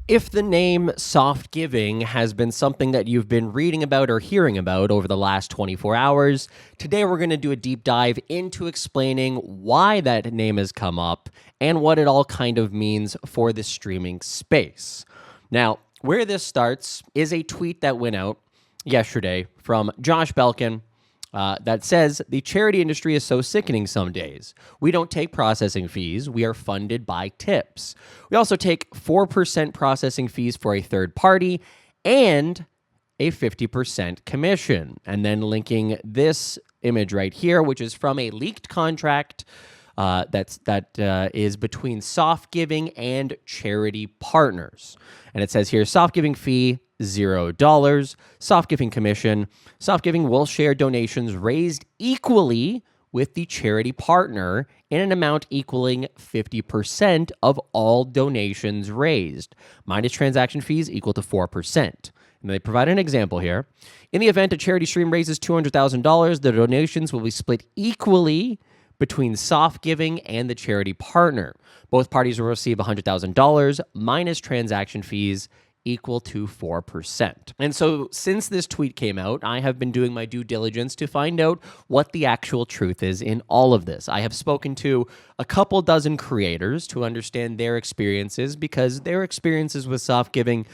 If the name Softgiving has been something that you've been reading about or hearing about over the last 24 hours, today we're going to do a deep dive into explaining why that name has come up and what it all kind of means for the streaming space. Now, where this starts is a tweet that went out yesterday from Josh Belkin, that says, the charity industry is so sickening some days. We don't take processing fees. We are funded by tips. We also take 4% processing fees for a third party and a 50% commission. And then linking this image right here, which is from a leaked contract that is between Softgiving and charity partners. And it says here, Softgiving fee, $0. Softgiving commission. Softgiving will share donations raised equally with the charity partner in an amount equaling 50% of all donations raised, minus transaction fees equal to 4%. And they provide an example here. In the event a charity stream raises $200,000, the donations will be split equally between Softgiving and the charity partner. Both parties will receive $100,000 minus transaction fees equal to 4%. And so since this tweet came out, I have been doing my due diligence to find out what the actual truth is in all of this. I have spoken to a couple dozen creators to understand their experiences, because their experiences with Softgiving,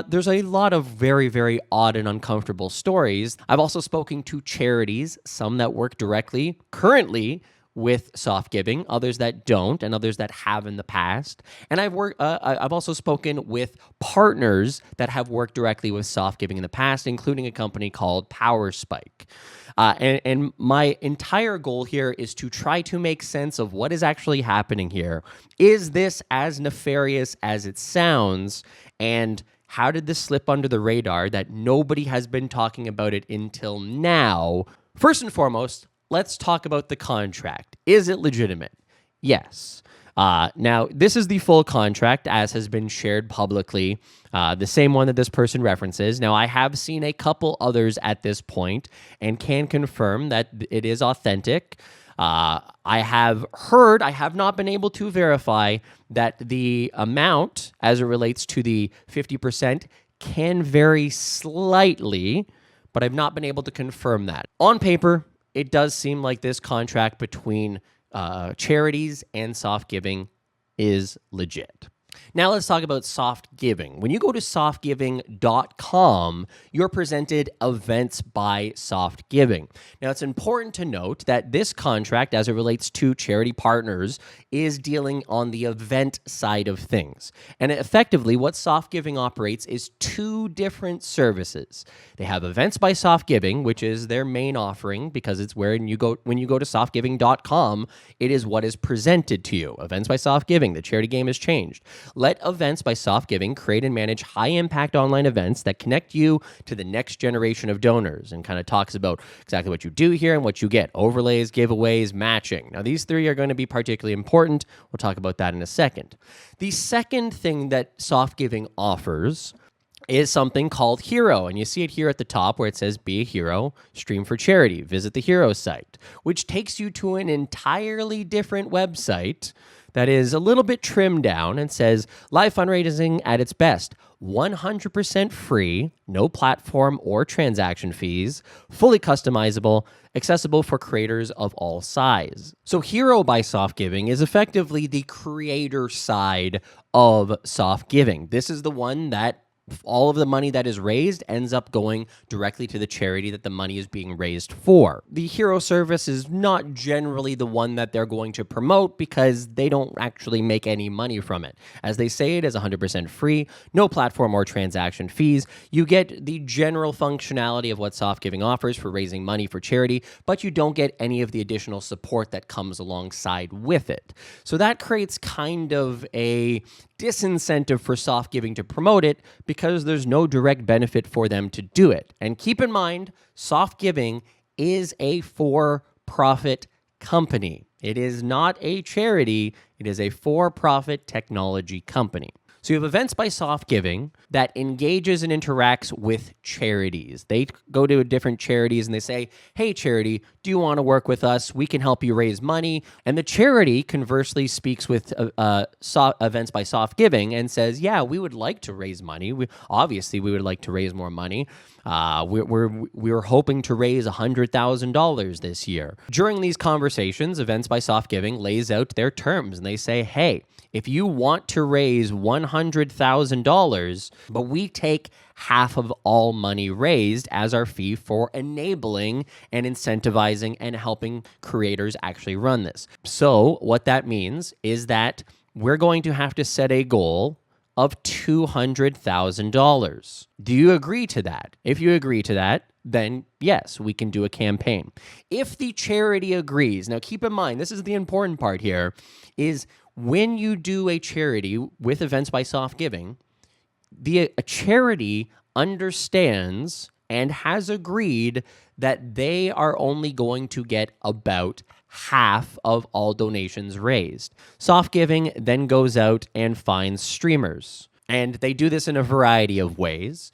there's a lot of very, very odd and uncomfortable stories. I've also spoken to charities, some that work directly currently with Softgiving, others that don't, and others that have in the past. And I've also spoken with partners that have worked directly with Softgiving in the past, including a company called PowerSpike. And my entire goal here is to try to make sense of what is actually happening here. Is this as nefarious as it sounds? And how did this slip under the radar that nobody has been talking about it until now? First and foremost, let's talk about the contract. Is it legitimate? Yes. Now, this is the full contract as has been shared publicly, the same one that this person references. Now, I have seen a couple others at this point and can confirm that it is authentic. I have heard, I have not been able to verify that the amount as it relates to the 50% can vary slightly, but I've not been able to confirm that. On paper, it does seem like this contract between Charities and Softgiving is legit. Now let's talk about Softgiving. When you go to softgiving.com, you're presented events by Softgiving. Now it's important to note that this contract, as it relates to charity partners, is dealing on the event side of things. And effectively, what Softgiving operates is two different services. They have events by Softgiving, which is their main offering, because it's where when you go to softgiving.com, it is what is presented to you. Events by Softgiving, the charity game has changed. Let Events by Softgiving create and manage high-impact online events that connect you to the next generation of donors, and kind of talks about exactly what you do here and what you get. Overlays, giveaways, matching. Now, these three are going to be particularly important. We'll talk about that in a second. The second thing that Softgiving offers is something called Hero, and you see it here at the top where it says Be a Hero, Stream for Charity, visit the Hero site, which takes you to an entirely different website that is a little bit trimmed down and says live fundraising at its best, 100% free, no platform or transaction fees, fully customizable, accessible for creators of all size. So Hero by Softgiving is effectively the creator side of Softgiving. This is the one that all of the money that is raised ends up going directly to the charity that the money is being raised for. The Hero service is not generally the one that they're going to promote because they don't actually make any money from it. As they say, it is 100% free, no platform or transaction fees. You get the general functionality of what Softgiving offers for raising money for charity, but you don't get any of the additional support that comes alongside with it. So that creates kind of a disincentive for Softgiving to promote it because there's no direct benefit for them to do it. And keep in mind, Softgiving is a for-profit company. It is not a charity. It is a for-profit technology company. So you have Events by Softgiving that engages and interacts with charities. They go to different charities and they say, hey, charity, Do you want to work with us? We can help you raise money. And the charity conversely speaks with Events by Softgiving and says, yeah, we would like to raise money. Obviously, we would like to raise more money. We're hoping to raise $100,000 this year. During these conversations, Events by Softgiving lays out their terms, and they say, hey, if you want to raise $100,000, but we take half of all money raised as our fee for enabling and incentivizing and helping creators actually run this. So what that means is that we're going to have to set a goal of $200,000. Do you agree to that? If you agree to that, then yes, we can do a campaign. If the charity agrees, now keep in mind, this is the important part here, is when you do a charity with Events by Softgiving, a charity understands and has agreed that they are only going to get about half of all donations raised. Softgiving then goes out and finds streamers. And they do this in a variety of ways.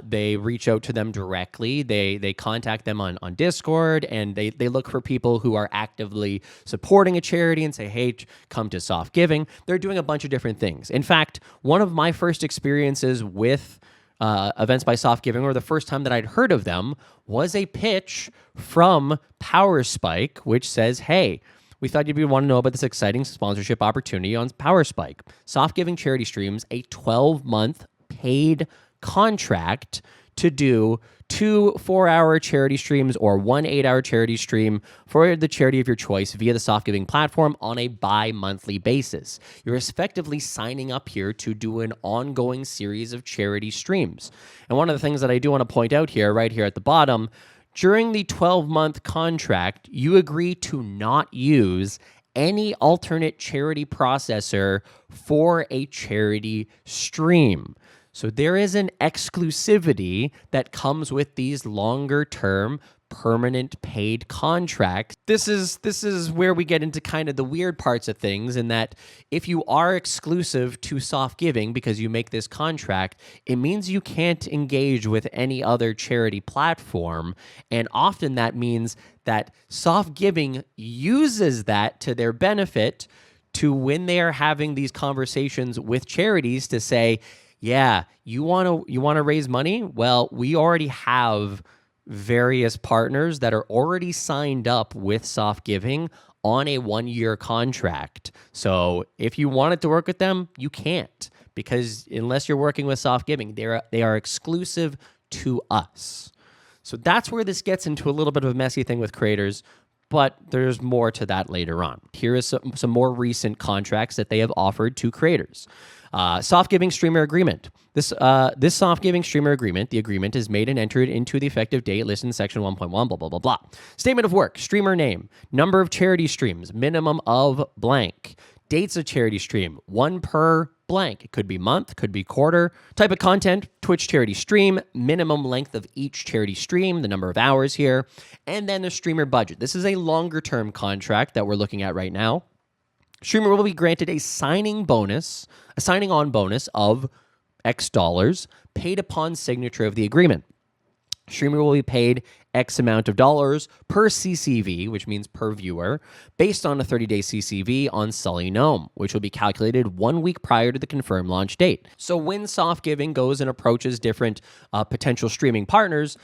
They reach out to them directly. They contact them on Discord, and they look for people who are actively supporting a charity and say, hey, come to Softgiving. They're doing a bunch of different things. In fact, one of my first experiences with Events by Softgiving, or the first time that I'd heard of them, was a pitch from PowerSpike, which says, hey, we thought you'd want to know about this exciting sponsorship opportunity on PowerSpike. Softgiving Charity streams a 12-month paid contract to do 2 4-hour charity streams or 1 8-hour charity stream for the charity of your choice via the Softgiving platform on a bi-monthly basis. You're effectively signing up here to do an ongoing series of charity streams. And one of the things that I do want to point out here, right here at the bottom, during the 12-month contract, you agree to not use any alternate charity processor for a charity stream. So there is an exclusivity that comes with these longer-term permanent paid contracts. This is where we get into kind of the weird parts of things, in that if you are exclusive to Softgiving because you make this contract, it means you can't engage with any other charity platform, and often that means that Softgiving uses that to their benefit to when they are having these conversations with charities to say, yeah, you want to raise money? Well, we already have various partners that are already signed up with Softgiving on a 1-year contract. So if you wanted to work with them, you can't, because unless you're working with Softgiving, they are exclusive to us. So that's where this gets into a little bit of a messy thing with creators, but there's more to that later on. Here is some more recent contracts that they have offered to creators. Softgiving streamer agreement. This Softgiving streamer agreement, the agreement is made and entered into the effective date listed in section 1.1, blah, blah, blah, blah. Statement of work, streamer name, number of charity streams, minimum of blank. Dates of charity stream, 1 per blank. It could be month, could be quarter. Type of content, Twitch charity stream, minimum length of each charity stream, the number of hours here, and then the streamer budget. This is a longer term contract that we're looking at right now. Streamer will be granted a signing on bonus of X dollars paid upon signature of the agreement. Streamer will be paid X amount of dollars per CCV, which means per viewer, based on a 30-day CCV on Sully Gnome, which will be calculated 1 week prior to the confirmed launch date. So when Softgiving goes and approaches different potential streaming partners,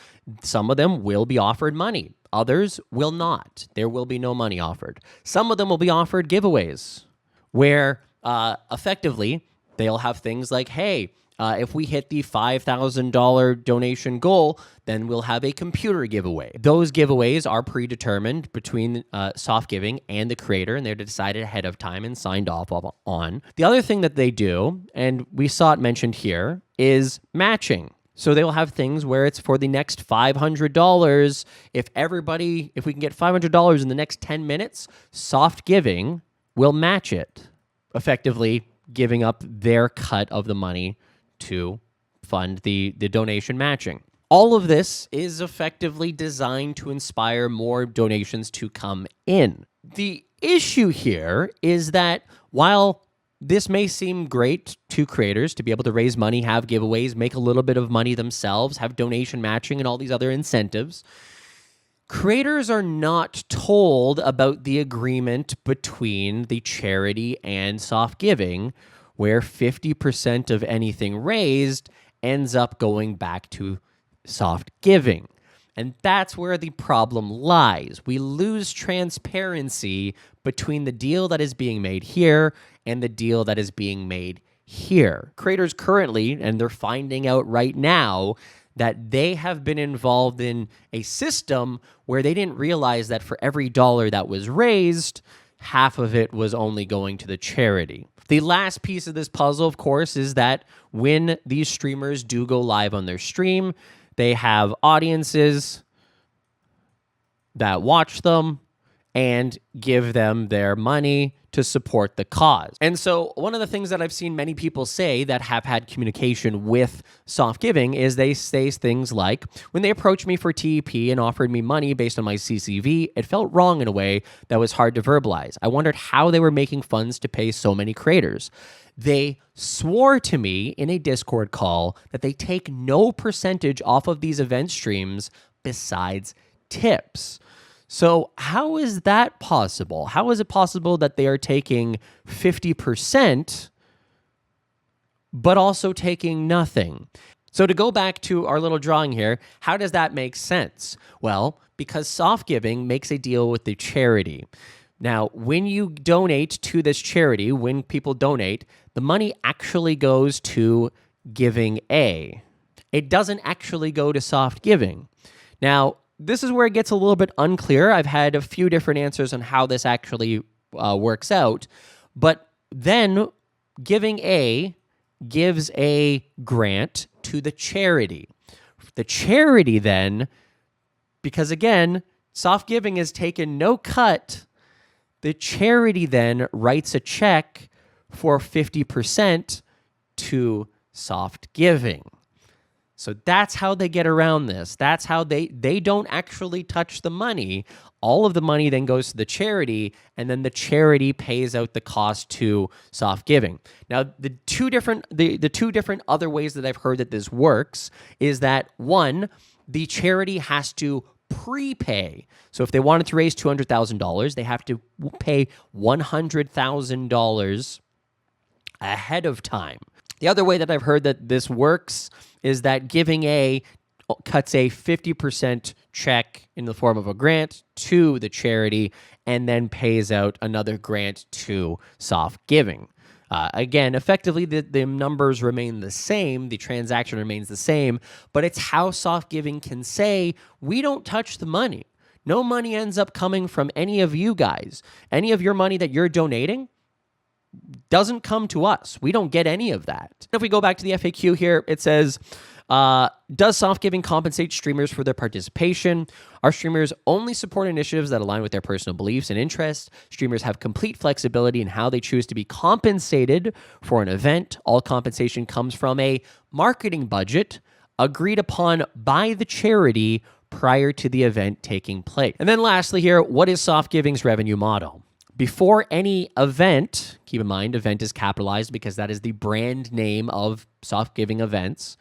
some of them will be offered money. Others will not. There will be no money offered. Some of them will be offered giveaways, where effectively they'll have things like, hey, if we hit the $5,000 donation goal, then we'll have a computer giveaway. Those giveaways are predetermined between Softgiving and the creator, and they're decided ahead of time and signed off on. The other thing that they do, and we saw it mentioned here, is matching. So they will have things where it's for the next $500. If we can get $500 in the next 10 minutes, Softgiving will match it, effectively giving up their cut of the money to fund the donation matching. All of this is effectively designed to inspire more donations to come in. The issue here is that while this may seem great to creators to be able to raise money, have giveaways, make a little bit of money themselves, have donation matching and all these other incentives, Creators are not told about the agreement between the charity and Softgiving, where 50% of anything raised ends up going back to Softgiving. And that's where the problem lies. We lose transparency between the deal that is being made here and the deal that is being made here. Creators currently, and they're finding out right now, that they have been involved in a system where they didn't realize that for every dollar that was raised, half of it was only going to the charity. The last piece of this puzzle, of course, is that when these streamers do go live on their stream, they have audiences that watch them and give them their money to support the cause. And so one of the things that I've seen many people say that have had communication with Softgiving is they say things like, when they approached me for TEP and offered me money based on my CCV, it felt wrong in a way that was hard to verbalize. I wondered how they were making funds to pay so many creators. They swore to me in a Discord call that they take no percentage off of these event streams besides tips. So how is that possible? How is it possible that they are taking 50% but also taking nothing? So to go back to our little drawing here, how does that make sense? Well, because Softgiving makes a deal with the charity. Now, when you donate to this charity, when people donate, the money actually goes to Giving A. It doesn't actually go to Softgiving. Now, this is where it gets a little bit unclear. I've had a few different answers on how this actually works out. But then Giving A gives a grant to the charity. The charity then, because again, Softgiving has taken no cut, the charity then writes a check for 50% to Softgiving. So that's how they get around this. That's how they don't actually touch the money. All of the money then goes to the charity, and then the charity pays out the cost to Softgiving. Now, the two different other ways that I've heard that this works is that, one, the charity has to prepay. So if they wanted to raise $200,000, they have to pay $100,000 ahead of time. The other way that I've heard that this works is that Giving A cuts a 50% check in the form of a grant to the charity and then pays out another grant to Softgiving. Again, effectively, the numbers remain the same, the transaction remains the same, but it's how Softgiving can say, we don't touch the money. No money ends up coming from any of you guys. Any of your money that you're donating doesn't come to us. We don't get any of that. If we go back to the FAQ here, it says, does Softgiving compensate streamers for their participation? Our streamers only support initiatives that align with their personal beliefs and interests. Streamers have complete flexibility in how they choose to be compensated for an event. All compensation comes from a marketing budget agreed upon by the charity prior to the event taking place. And then lastly here, what is Softgiving's revenue model? Before any event, keep in mind, event is capitalized because that is the brand name of Softgiving events.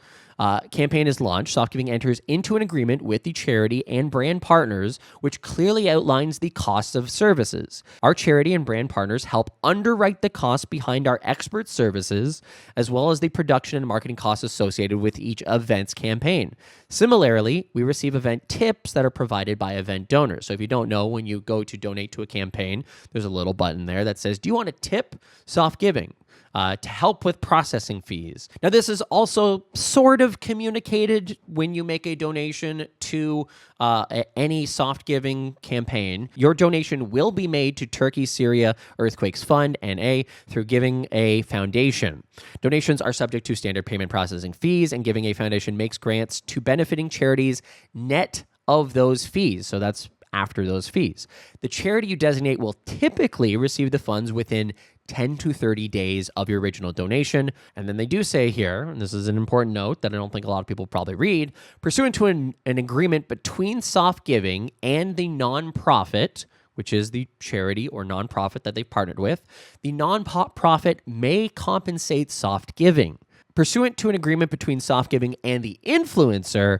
Campaign is launched. Softgiving enters into an agreement with the charity and brand partners, which clearly outlines the costs of services. Our charity and brand partners help underwrite the costs behind our expert services, as well as the production and marketing costs associated with each event's campaign. Similarly, we receive event tips that are provided by event donors. So if you don't know, when you go to donate to a campaign, there's a little button there that says, do you want to tip Softgiving? To help with processing fees. Now, this is also sort of communicated when you make a donation to any Softgiving campaign. Your donation will be made to Turkey, Syria, Earthquakes Fund, NA, through Giving A Foundation. Donations are subject to standard payment processing fees, and Giving A Foundation makes grants to benefiting charities net of those fees. So that's after those fees. The charity you designate will typically receive the funds within 10 to 30 days of your original donation. And then they do say here, and this is an important note that I don't think a lot of people probably read, pursuant to an agreement between Softgiving and the nonprofit, which is the charity or nonprofit that they've partnered with, the nonprofit may compensate Softgiving. Pursuant to an agreement between Softgiving and the influencer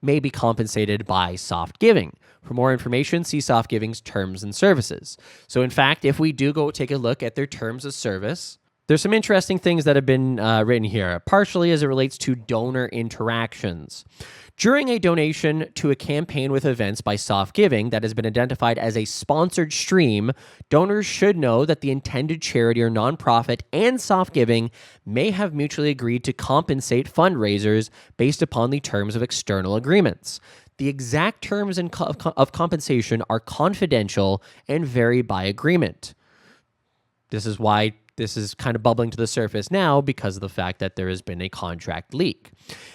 may be compensated by Softgiving. For more information, see Softgiving's terms and services. So in fact, if we do go take a look at their terms of service, there's some interesting things that have been written here, partially as it relates to donor interactions. During a donation to a campaign with events by Softgiving that has been identified as a sponsored stream, donors should know that the intended charity or nonprofit and Softgiving may have mutually agreed to compensate fundraisers based upon the terms of external agreements. The exact terms of compensation are confidential and vary by agreement. This is why this is kind of bubbling to the surface now because of the fact that there has been a contract leak.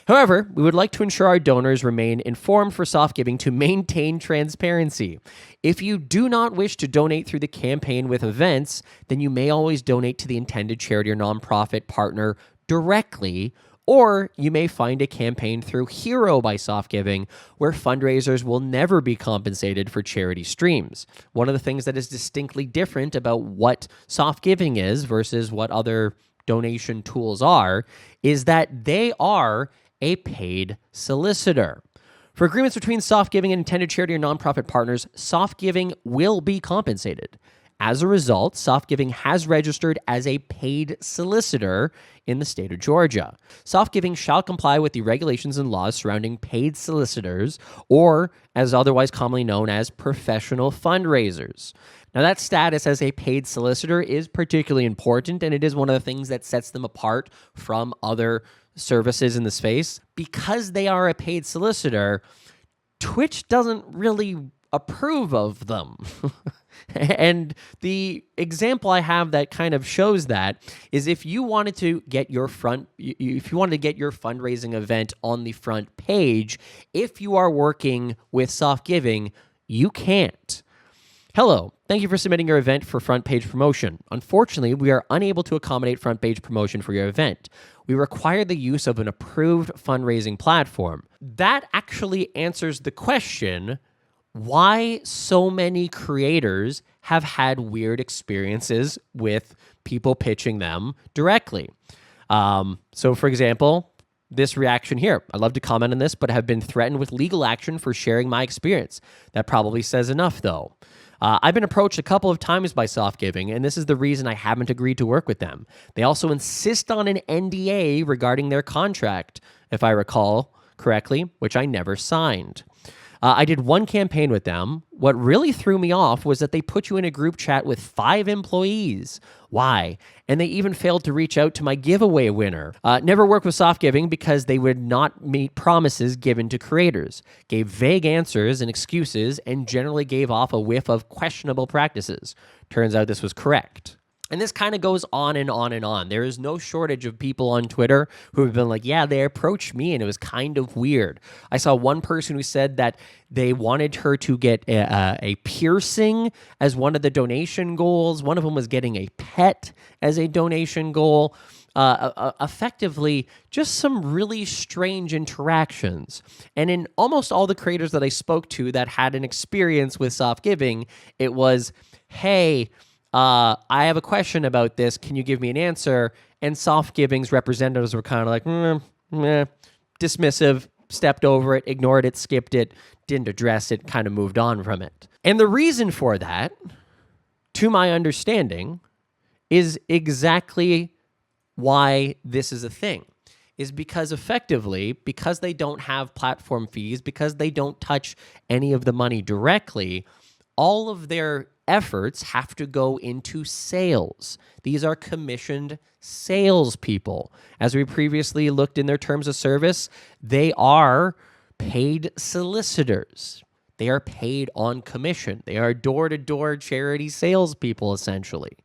However, we would like to ensure our donors remain informed for Softgiving to maintain transparency. If you do not wish to donate through the campaign with events, then you may always donate to the intended charity or nonprofit partner directly, or you may find a campaign through Hero by Softgiving where fundraisers will never be compensated for charity streams. One of the things that is distinctly different about what Softgiving is versus what other donation tools are is that they are a paid solicitor. For agreements between Softgiving and intended charity or nonprofit partners, Softgiving will be compensated. As a result, Softgiving has registered as a paid solicitor in the state of Georgia. Softgiving shall comply with the regulations and laws surrounding paid solicitors, or as otherwise commonly known as professional fundraisers. Now, that status as a paid solicitor is particularly important, and it is one of the things that sets them apart from other services in the space. Because they are a paid solicitor, Twitch doesn't really approve of them. And the example I have that kind of shows that is if you wanted to get your fundraising event on the front page, if you are working with Softgiving, you can't. Hello, thank you for submitting your event for front page promotion. Unfortunately, we are unable to accommodate front page promotion for your event. We require the use of an approved fundraising platform. That actually answers the question why so many creators have had weird experiences with people pitching them directly. So, for example, this reaction here. I'd love to comment on this, but have been threatened with legal action for sharing my experience. That probably says enough, though. I've been approached a couple of times by Softgiving, and this is the reason I haven't agreed to work with them. They also insist on an NDA regarding their contract, if I recall correctly, which I never signed. I did one campaign with them. What really threw me off was that they put you in a group chat with 5 employees. Why? And they even failed to reach out to my giveaway winner. Never worked with Softgiving because they would not meet promises given to creators, gave vague answers and excuses, and generally gave off a whiff of questionable practices. Turns out this was correct. And this kind of goes on and on and on. There is no shortage of people on Twitter who have been like, yeah, they approached me and it was kind of weird. I saw one person who said that they wanted her to get a piercing as one of the donation goals. One of them was getting a pet as a donation goal. Effectively, just some really strange interactions. And in almost all the creators that I spoke to that had an experience with Softgiving, it was, hey, I have a question about this. Can you give me an answer? And Softgiving's representatives were kind of like, dismissive, stepped over it, ignored it, skipped it, didn't address it, kind of moved on from it. And the reason for that, to my understanding, is exactly why this is a thing. Is because effectively, because they don't have platform fees, because they don't touch any of the money directly, all of their efforts have to go into sales. These are commissioned salespeople. As we previously looked in their terms of service, they are paid solicitors. They are paid on commission. They are door-to-door charity salespeople, essentially.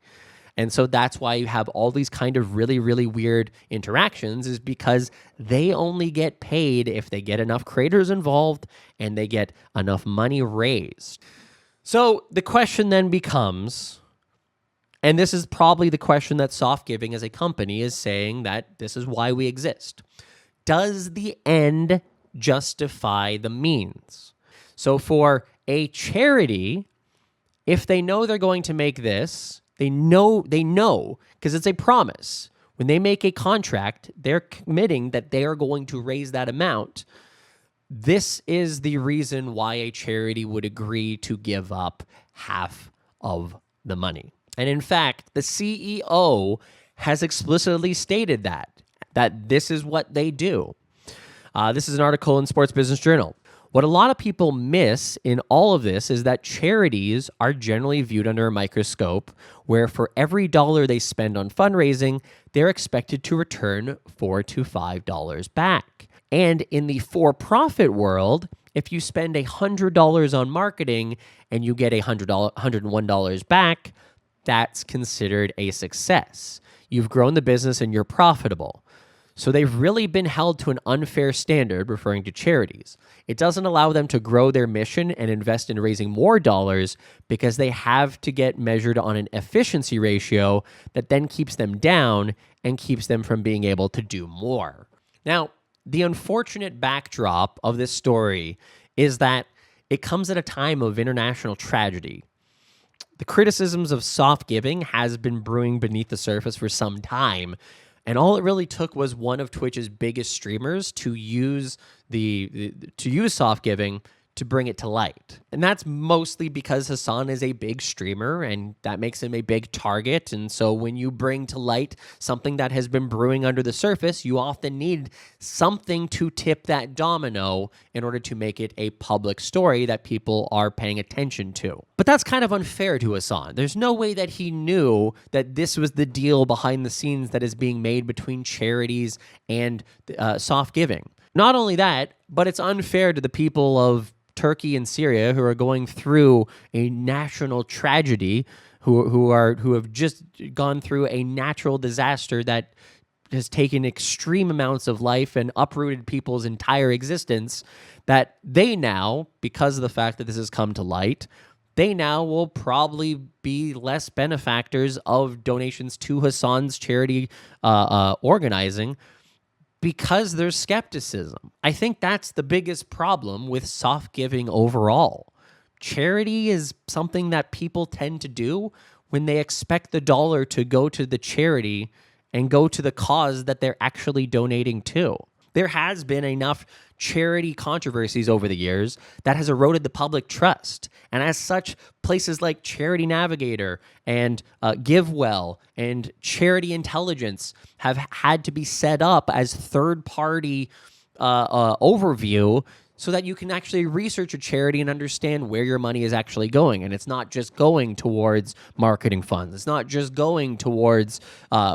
And so that's why you have all these kind of really, really weird interactions, is because they only get paid if they get enough creators involved and they get enough money raised. So the question then becomes, and this is probably the question that Softgiving as a company is saying that this is why we exist. Does the end justify the means? So for a charity, if they know they're going to make this, they know because it's a promise. When they make a contract, they're committing that they are going to raise that amount. This is the reason why a charity would agree to give up half of the money. And in fact, the CEO has explicitly stated that this is what they do. This is an article in Sports Business Journal. What a lot of people miss in all of this is that charities are generally viewed under a microscope, where for every dollar they spend on fundraising, they're expected to return $4 to $5 back. And in the for-profit world, if you spend $100 on marketing and you get $101 back, that's considered a success. You've grown the business and you're profitable. So they've really been held to an unfair standard, referring to charities. It doesn't allow them to grow their mission and invest in raising more dollars because they have to get measured on an efficiency ratio that then keeps them down and keeps them from being able to do more. Now, the unfortunate backdrop of this story is that it comes at a time of international tragedy. The criticisms of soft giving has been brewing beneath the surface for some time, and all it really took was one of Twitch's biggest streamers to use soft giving to bring it to light. And that's mostly because Hasan is a big streamer, and that makes him a big target. And so when you bring to light something that has been brewing under the surface, you often need something to tip that domino in order to make it a public story that people are paying attention to. But that's kind of unfair to Hasan. There's no way that he knew that this was the deal behind the scenes that is being made between charities and soft giving. Not only that, but it's unfair to the people of Turkey and Syria, who are going through a national tragedy, who have just gone through a natural disaster that has taken extreme amounts of life and uprooted people's entire existence, that they now, because of the fact that this has come to light, they now will probably be less benefactors of donations to Hasan's charity organizing, because there's skepticism. I think that's the biggest problem with soft giving overall. Charity is something that people tend to do when they expect the dollar to go to the charity and go to the cause that they're actually donating to. There has been enough charity controversies over the years that has eroded the public trust. And as such, places like Charity Navigator and GiveWell and Charity Intelligence have had to be set up as third-party overview so that you can actually research a charity and understand where your money is actually going. And it's not just going towards marketing funds. It's not just going towards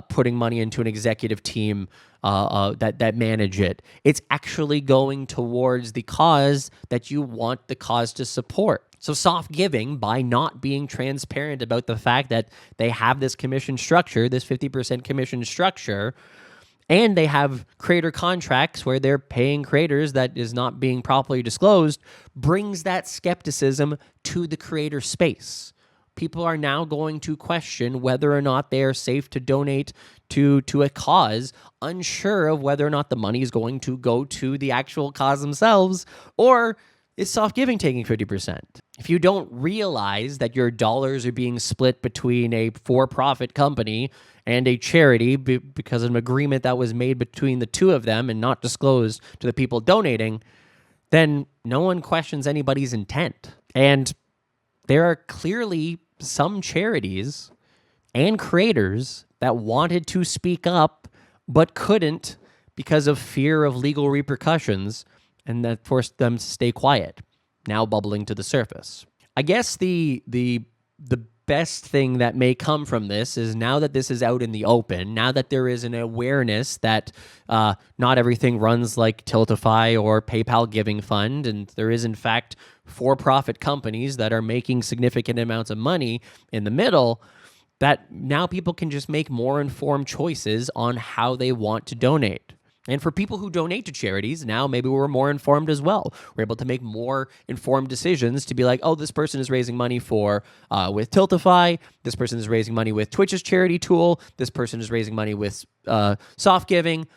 putting money into an executive team that manage it. It's actually going towards the cause that you want the cause to support. So soft giving, by not being transparent about the fact that they have this commission structure, this 50% commission structure, and they have creator contracts where they're paying creators that is not being properly disclosed, brings that skepticism to the creator space. People are now going to question whether or not they are safe to donate to a cause, unsure of whether or not the money is going to go to the actual cause themselves, or is soft giving taking 50%? If you don't realize that your dollars are being split between a for-profit company and a charity because of an agreement that was made between the two of them and not disclosed to the people donating, then no one questions anybody's intent. And there are clearly some charities and creators that wanted to speak up but couldn't because of fear of legal repercussions, and that forced them to stay quiet, now bubbling to the surface. I guess the best thing that may come from this is, now that this is out in the open, now that there is an awareness that not everything runs like Tiltify or PayPal Giving Fund, and there is in fact for-profit companies that are making significant amounts of money in the middle, that now people can just make more informed choices on how they want to donate. And for people who donate to charities, now maybe we're more informed as well. We're able to make more informed decisions to be like, oh, this person is raising money for with Tiltify. This person is raising money with Twitch's charity tool. This person is raising money with soft giving.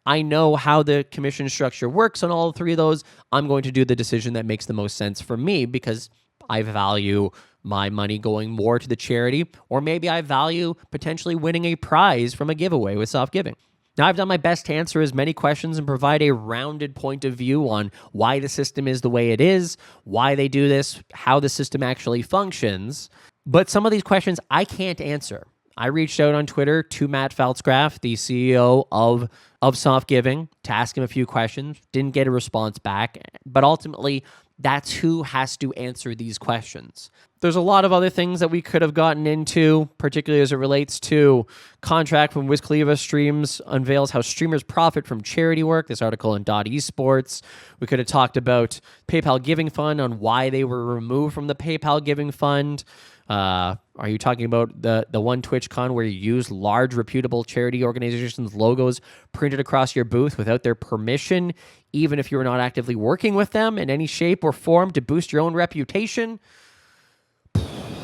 I know how the commission structure works on all three of those. I'm going to do the decision that makes the most sense for me because I value my money going more to the charity, or maybe I value potentially winning a prize from a giveaway with Softgiving. Now, I've done my best to answer as many questions and provide a rounded point of view on why the system is the way it is, why they do this, how the system actually functions. But some of these questions I can't answer. I reached out on Twitter to Matt Faltzgraff, the CEO of Softgiving, to ask him a few questions. Didn't get a response back, but ultimately, that's who has to answer these questions. There's a lot of other things that we could have gotten into, particularly as it relates to contract from Wiz Khalifa Streams unveils how streamers profit from charity work. This article in Esports. We could have talked about PayPal Giving Fund on why they were removed from the PayPal Giving Fund. Are you talking about the one TwitchCon where you use large reputable charity organizations' logos printed across your booth without their permission, even if you were not actively working with them in any shape or form to boost your own reputation?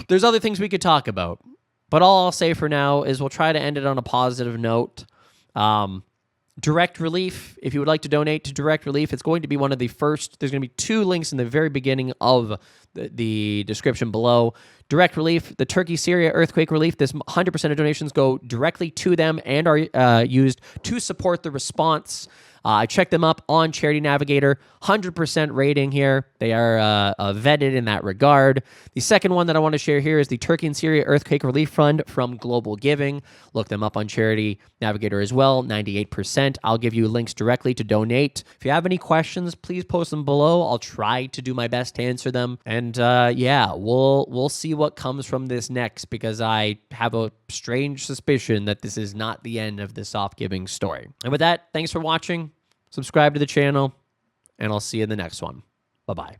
There's other things we could talk about, but all I'll say for now is we'll try to end it on a positive note. Direct Relief, if you would like to donate to Direct Relief, it's going to be one of the first. There's going to be 2 links in the very beginning of the description below. Direct Relief, the Turkey, Syria earthquake relief, this 100% of donations go directly to them and are used to support the response. I checked them up on Charity Navigator, 100% rating here. They are vetted in that regard. The second one that I want to share here is the Turkey and Syria Earthquake Relief Fund from Global Giving. Look them up on Charity Navigator as well, 98%. I'll give you links directly to donate. If you have any questions, please post them below. I'll try to do my best to answer them. And yeah, we'll see what comes from this next, because I have a strange suspicion that this is not the end of the Softgiving story. And with that, thanks for watching. Subscribe to the channel, and I'll see you in the next one. Bye-bye.